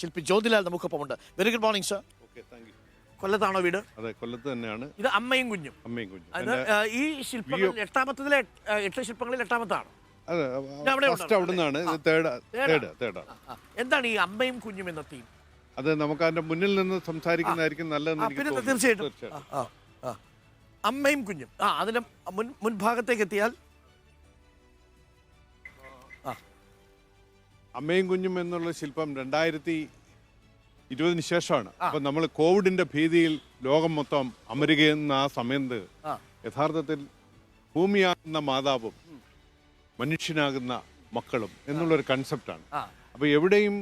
ശില്പി ജ്യോതിലാൽ നമുക്കൊപ്പമുണ്ട്. Very good morning sir. കൊല്ലത്താണോ വീട്? അതെ, കൊല്ലത്ത് തന്നെയാണ്. ഇത് അമ്മയും കുഞ്ഞും. ഈ ശില്പങ്ങളിൽ 8 ശില്പങ്ങളിൽ 8ാമത്താണ്. എന്താണ് ഈ അമ്മയും കുഞ്ഞും എന്ന തീം? അത് നമുക്ക് അതിന്റെ മുന്നിൽ നിന്ന് സംസാരിക്കുന്നതായിരിക്കും നല്ലതെന്ന്. തീർച്ചയായിട്ടും അമ്മയും കുഞ്ഞും. അതിന്റെ മുൻഭാഗത്തേക്ക് എത്തിയാൽ അമ്മയും കുഞ്ഞും എന്നുള്ള ശില്പം 2020 ശേഷമാണ്. അപ്പൊ നമ്മൾ കോവിഡിന്റെ ഭീതിയിൽ ലോകം മൊത്തം അമരുകയെന്ന ആ സമയത്ത് യഥാർത്ഥത്തിൽ ഭൂമിയാകുന്ന മാതാവും മനുഷ്യനാകുന്ന മക്കളും എന്നുള്ളൊരു കൺസെപ്റ്റാണ്. അപ്പൊ എവിടെയും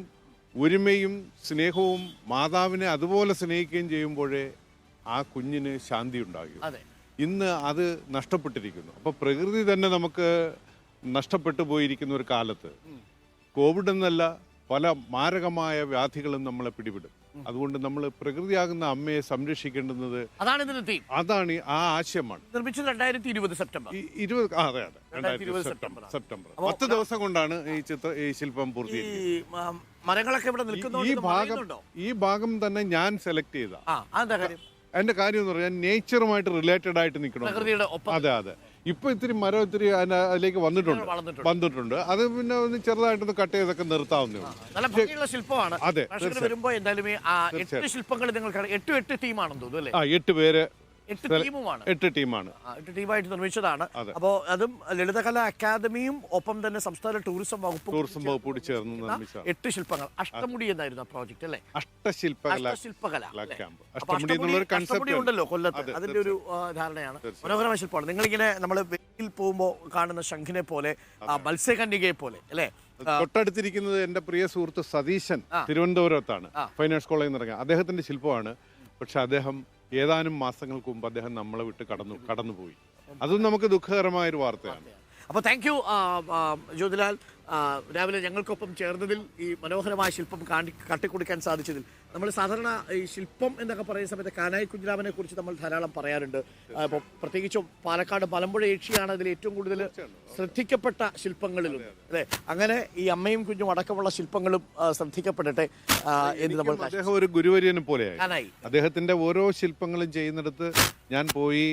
ഒരുമയും സ്നേഹവും മാതാവിനെ അതുപോലെ സ്നേഹിക്കുകയും ചെയ്യുമ്പോഴേ ആ കുഞ്ഞിന് ശാന്തി ഉണ്ടാകും. ഇന്ന് അത് നഷ്ടപ്പെട്ടിരിക്കുന്നു. അപ്പൊ പ്രകൃതി തന്നെ നമുക്ക് നഷ്ടപ്പെട്ടു പോയിരിക്കുന്ന ഒരു കാലത്ത് കോവിഡ് എന്നല്ല പല മാരകമായ വ്യാധികളും നമ്മളെ പിടിപെടും. അതുകൊണ്ട് നമ്മൾ പ്രകൃതിയാകുന്ന അമ്മയെ സംരക്ഷിക്കേണ്ടുന്നത് അതാണ് ആ ആശയമാണ്. നിർമ്മിച്ചത് 2020 സെപ്റ്റംബർ. 10 ദിവസം കൊണ്ടാണ് ഈ ശില്പം പൂർത്തീകരിച്ചത്. മരങ്ങളൊക്കെ ഇവിടെ നിൽക്കുന്നു. ഈ ഭാഗം തന്നെ ഞാൻ സെലക്ട് ചെയ്ത എന്റെ കാര്യം എന്ന് പറഞ്ഞാൽ നേച്ചറുമായിട്ട് റിലേറ്റഡ് ആയിട്ട് നിൽക്കണം. അതെ. ഇപ്പൊ ഇത്തിരി മരം ഇത്തിരി അതിലേക്ക് വന്നിട്ടുണ്ട്. അത് പിന്നെ ഒന്ന് ചെറുതായിട്ടൊന്ന് കട്ട് ചെയ്തൊക്കെ നിർത്താവുന്നേ. ശില്പമാണ്. അതെ, വരുമ്പോ എന്തായാലും 8 ശില്പങ്ങൾ നിങ്ങൾക്ക് 8 ടീമാണെന്ന് തോന്നുന്നു അല്ലേ? 8 പേര് 8 ടീമാണ്. 8 ടീമായിട്ട് നിർമ്മിച്ചതാണ്. അപ്പോ അതും ലളിതകലാ അക്കാദമിയും ഒപ്പം തന്നെ സംസ്ഥാന ടൂറിസം വകുപ്പ് കൂടി ചേർന്ന് നിർമ്മിച്ച 8 ശില്പങ്ങൾ. അഷ്ടമുടി എന്നായിരുന്നു ആ പ്രോജക്ട് അല്ലേ? അഷ്ടശില്പകല ഉണ്ടല്ലോ കൊല്ലത്ത്. അതിന്റെ ഒരു ധാരണയാണ്. മനോഹരമായ ശില്പമാണ്. നിങ്ങളിങ്ങനെ നമ്മൾ വെയിൽ പോകുമ്പോൾ കാണുന്ന ശംഖിനെ പോലെ, മത്സ്യകന്യകയെ പോലെ അല്ലേ? തൊട്ടടുത്തിരിക്കുന്നത് എന്റെ പ്രിയ സുഹൃത്ത് സതീശൻ തിരുവനന്തപുരത്താണ് ഫൈൻ ആർട്സ് കോളേജിൽ നിന്ന് ഇറങ്ങിയ അദ്ദേഹത്തിന്റെ ശില്പമാണ്. പക്ഷെ അദ്ദേഹം ഏതാനും മാസങ്ങൾക്ക് മുമ്പ് അദ്ദേഹം നമ്മളെ വിട്ട് കടന്നുപോയി. അതും നമുക്ക് ദുഃഖകരമായ ഒരു വാർത്തയാണ്. അപ്പോൾ താങ്ക് യു ജ്യോതിലാൽ. രാവിലെ ഞങ്ങൾക്കൊപ്പം ചേർന്നതിൽ, ഈ മനോഹരമായ ശില്പം കാട്ടിക്കൊടുക്കാൻ സാധിച്ചതിൽ. നമ്മൾ സാധാരണ ഈ ശില്പം എന്നൊക്കെ പറയുന്ന സമയത്ത് കാനായി കുഞ്ഞിരാമനെ കുറിച്ച് നമ്മൾ ധാരാളം പറയാറുണ്ട്. ഇപ്പോൾ പ്രത്യേകിച്ചും പാലക്കാട് മലമ്പുഴ ഏക്ഷിയാണ് അതിൽ ഏറ്റവും കൂടുതൽ ശ്രദ്ധിക്കപ്പെട്ട ശില്പങ്ങളിലും അല്ലേ? അങ്ങനെ ഈ അമ്മയും കുഞ്ഞും അടക്കമുള്ള ശില്പങ്ങളും ശ്രദ്ധിക്കപ്പെടട്ടെ എന്ന് നമ്മൾ. അദ്ദേഹം ഒരു ഗുരുവര്യനെ പോലെയായി. അദ്ദേഹത്തിന്റെ ഓരോ ശില്പങ്ങളും ചെയ്യുന്നിടത്ത് ഞാൻ പോയി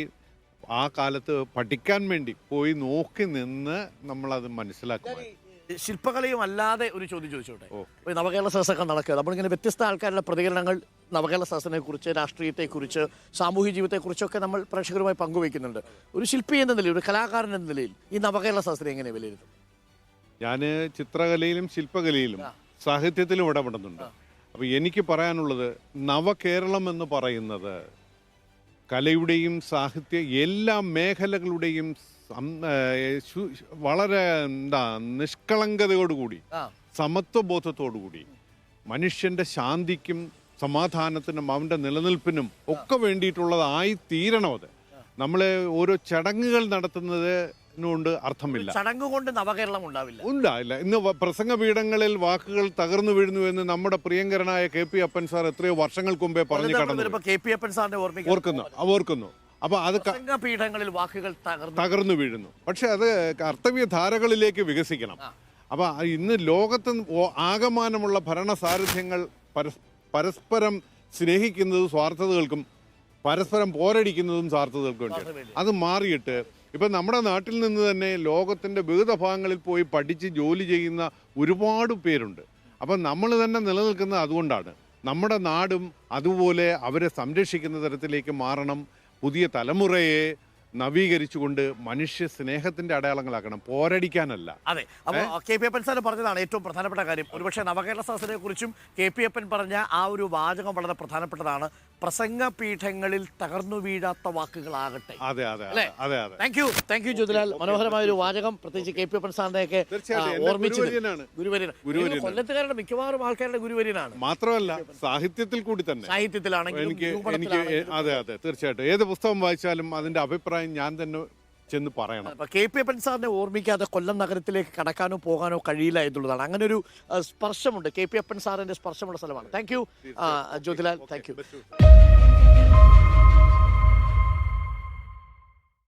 ആ കാലത്ത് പഠിക്കാൻ വേണ്ടി പോയി നോക്കി നിന്ന് നമ്മളത് മനസ്സിലാക്കും. ശില്പകലയും അല്ലാതെ ഒരു ചോദ്യം ചോദിച്ചോട്ടെ. നവകേരള സദസ്സൊക്കെ നടക്കുക, നമ്മളിങ്ങനെ വ്യത്യസ്ത ആൾക്കാരുടെ പ്രതികരണങ്ങൾ നവകേരള സദസ്സിനെ കുറിച്ച്, രാഷ്ട്രീയത്തെക്കുറിച്ച്, സാമൂഹ്യ ജീവിതത്തെക്കുറിച്ചൊക്കെ നമ്മൾ പ്രേക്ഷകരുമായി പങ്കുവയ്ക്കുന്നുണ്ട്. ഒരു ശില്പി എന്ന നിലയിൽ, ഒരു കലാകാരൻ എന്ന നിലയിൽ ഈ നവകേരള സദസ്സിനെ എങ്ങനെ വിലയിരുത്തും? ഞാൻ ചിത്രകലയിലും ശില്പകലയിലും സാഹിത്യത്തിലും ഇടപെടുന്നുണ്ട്. അപ്പോൾ എനിക്ക് പറയാനുള്ളത്, നവകേരളം എന്ന് പറയുന്നത് കലയുടെയും സാഹിത്യ എല്ലാ മേഖലകളുടെയും വളരെ നിഷ്കളങ്കതയോടുകൂടി, സമത്വബോധത്തോടുകൂടി, മനുഷ്യന്റെ ശാന്തിക്കും സമാധാനത്തിനും അവന്റെ നിലനിൽപ്പിനും ഒക്കെ വേണ്ടിയിട്ടുള്ളതായി തീരണം. അത് നമ്മളെ ഓരോ ചടങ്ങുകൾ നടത്തുന്നതിനുകൊണ്ട് അർത്ഥമില്ല. ചടങ്ങ് കൊണ്ട് നവകേരളം ഉണ്ടാവില്ല. ഇന്ന് പ്രസംഗപീഠങ്ങളിൽ വാക്കുകൾ തകർന്നു വീഴുന്നു എന്ന് നമ്മുടെ പ്രിയങ്കരനായ KP അപ്പൻ സാർ എത്രയോ വർഷങ്ങൾക്ക് മുമ്പേ പറഞ്ഞു കടന്നു. ഓർക്കുന്നു. അപ്പൊ അത് പീഠങ്ങളിൽ വാക്കുകൾ തകർന്നു വീഴുന്നു. പക്ഷെ അത് കർത്തവ്യധാരകളിലേക്ക് വികസിക്കണം. അപ്പൊ ഇന്ന് ലോകത്ത് ആകമാനമുള്ള ഭരണസാരഥ്യങ്ങൾ പരസ്പരം സ്നേഹിക്കുന്നത് സ്വാർത്ഥതകൾക്കും പരസ്പരം പോരടിക്കുന്നതും സ്വാർത്ഥതകൾക്കും വേണ്ടിയാണ്. അത് മാറിയിട്ട് ഇപ്പൊ നമ്മുടെ നാട്ടിൽ നിന്ന് തന്നെ ലോകത്തിന്റെ വിവിധ ഭാഗങ്ങളിൽ പോയി പഠിച്ച് ജോലി ചെയ്യുന്ന ഒരുപാട് പേരുണ്ട്. അപ്പം നമ്മൾ തന്നെ നിലനിൽക്കുന്നത് അതുകൊണ്ടാണ്. നമ്മുടെ നാടും അതുപോലെ അവരെ സംരക്ഷിക്കുന്ന തരത്തിലേക്ക് മാറണം. പുതിയ തലമുറയെ നവീകരിച്ചുകൊണ്ട് മനുഷ്യ സ്നേഹത്തിന്റെ അടയാളങ്ങളാക്കണം, പോരടിക്കാനല്ല. അതെ. അപ്പോൾ KP അപ്പൻ സാർ പറഞ്ഞതാണ് ഏറ്റവും പ്രധാനപ്പെട്ട കാര്യം. ഒരുപക്ഷെ നവകേരള സദസ്സിനെ കുറിച്ചും KP അപ്പൻ പറഞ്ഞ ആ ഒരു വാചകം വളരെ പ്രധാനപ്പെട്ടതാണ്. പ്രസംഗപീഠങ്ങളിൽ തകർന്നു വീഴാത്ത വാക്കുകളാകട്ടെ. Thank you Jyothilal. മനോഹരമായ ഒരു വാചകം, പ്രത്യേകിച്ച് KP അപ്പൻ സാറിനെയൊക്കെ ഓർമ്മിച്ചു. ഗുരുവര്യനാണ്. കൊല്ലത്തുകാരുടെ മിക്കവാറും ആൾക്കാരുടെ ഗുരുവര്യനാണ്. മാത്രമല്ല സാഹിത്യത്തിൽ കൂടി തന്നെ. സാഹിത്യത്തിലാണെങ്കിൽ അതെ, തീർച്ചയായിട്ടും ഏത് പുസ്തകം വായിച്ചാലും അതിന്റെ അഭിപ്രായം ഞാൻ തന്നെ ചെന്ന് പറയണം. KP അപ്പൻ സാറിനെ ഓർമ്മിക്കാതെ കൊല്ലം നഗരത്തിലേക്ക് കടക്കാനോ പോകാനോ കഴിയില്ല എന്നുള്ളതാണ്. അങ്ങനെ ഒരു സ്പർശമുണ്ട്. KP അപ്പൻ സാറിന്റെ സ്പർശമുള്ള സ്ഥലമാണ്. Thank you Jyothilal. Thank you.